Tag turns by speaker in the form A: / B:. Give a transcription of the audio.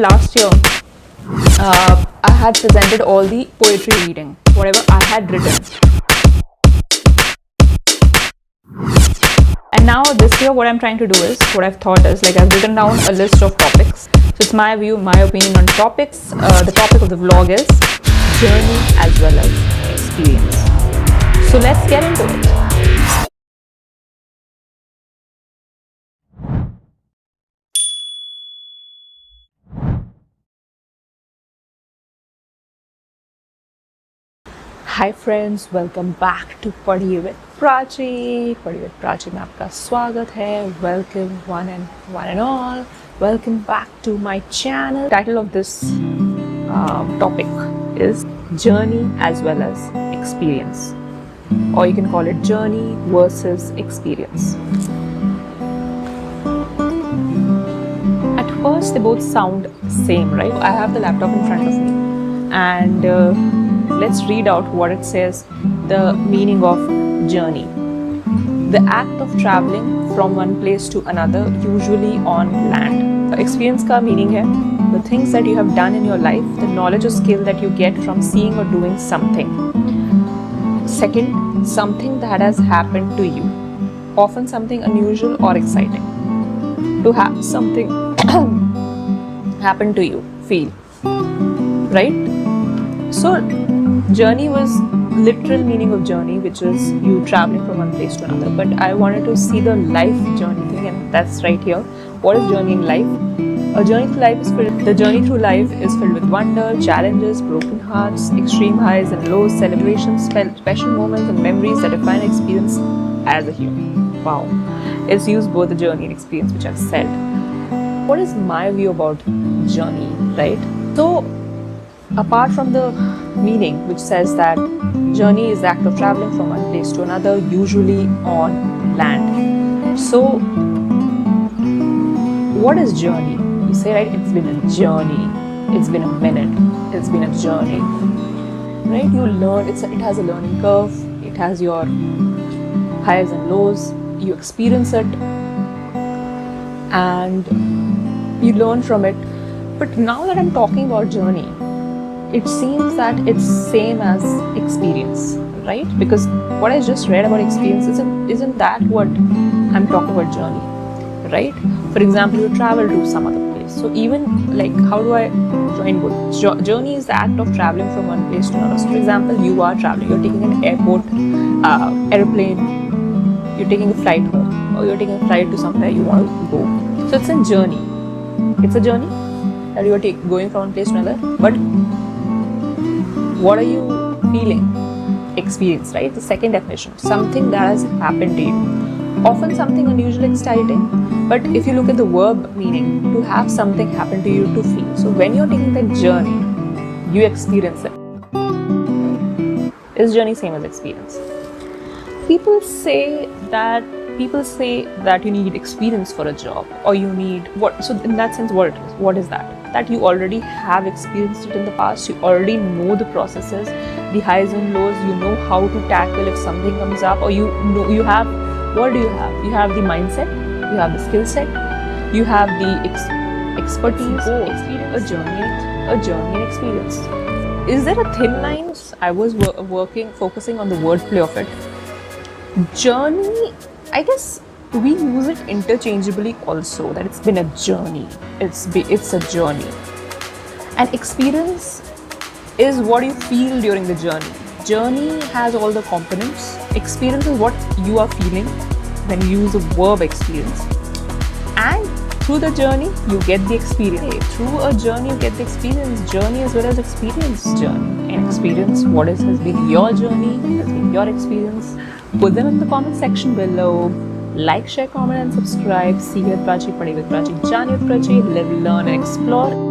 A: Last year, I had presented all the poetry reading, whatever I had written. And now this year, what I'm trying to do is, what I've thought is, like I've written down a list of topics. So it's my view, my opinion on topics. The topic of the vlog is journey as well as experience. So let's get into it. Hi friends, welcome back to Padhiye with Prachi. Padhiye with Prachi में आपका स्वागत है। Welcome one and all, welcome back to my channel. Title of this topic is journey as well as experience, or you can call it journey versus experience. At first they both sound same, right? I have the laptop in front of me and let's read out what it says, the meaning of journey. The act of traveling from one place to another, usually on land. Experience का meaning है the things that you have done in your life, the knowledge or skill that you get from seeing or doing something. Second, something that has happened to you, often something unusual or exciting. To have something happen to you, feel, right? So journey was literal meaning of journey, which is you traveling from one place to another, but I wanted to see the life journey thing, and that's right here. What is journey in life? The journey through life is filled with wonder, challenges, broken hearts, extreme highs and lows, celebrations, special moments and memories that define experience as a human. Wow. It's used both the journey and experience, which I've said. What is my view about journey, right? So apart from the meaning, which says that journey is the act of traveling from one place to another, usually on land. So what is journey? You say, right, it's been a journey, it's been a minute, it's been a journey, right? You learn, it has a learning curve, it has your highs and lows, you experience it and you learn from it. But now that I'm talking about journey, it seems that it's same as experience, right? Because what I just read about experience isn't that what I'm talking about journey, right? For example, you travel to some other place. So even like, how do I join both? Journey is the act of traveling from one place to another. So for example, you are traveling, you're taking an airplane, you're taking a flight home, or you're taking a flight to somewhere you want to go. So it's a journey. It's a journey that you are going from one place to another. But what are you feeling? Experience, right? The second definition, something that has happened to you. Often something unusual, exciting. But if you look at the verb meaning, to have something happen to you, to feel. So when you're taking that journey, you experience it. Is journey same as experience? People say that you need experience for a job, or you need what? So in that sense, what is that? That you already have experienced it in the past, you already know the processes, the highs and lows, you know how to tackle if something comes up, or you know, you have, what do you have? You have the mindset, you have the skill set, you have the expertise, experience, a journey and experience. Is there a thin line? I was focusing on the wordplay of it. Journey, I guess we use it interchangeably also, that it's been a journey, it's a journey. And experience is what you feel during the journey. Journey has all the components. Experience is what you are feeling when you use the verb experience. And through the journey, you get the experience. Through a journey, you get the experience. Journey as well as experience. Journey and experience. What has been your journey? Has been your experience? Put them in the comment section below. Like, share, comment and subscribe. See you at Prachi, Padi with Prachi, Jani with Prachi, live, learn and explore.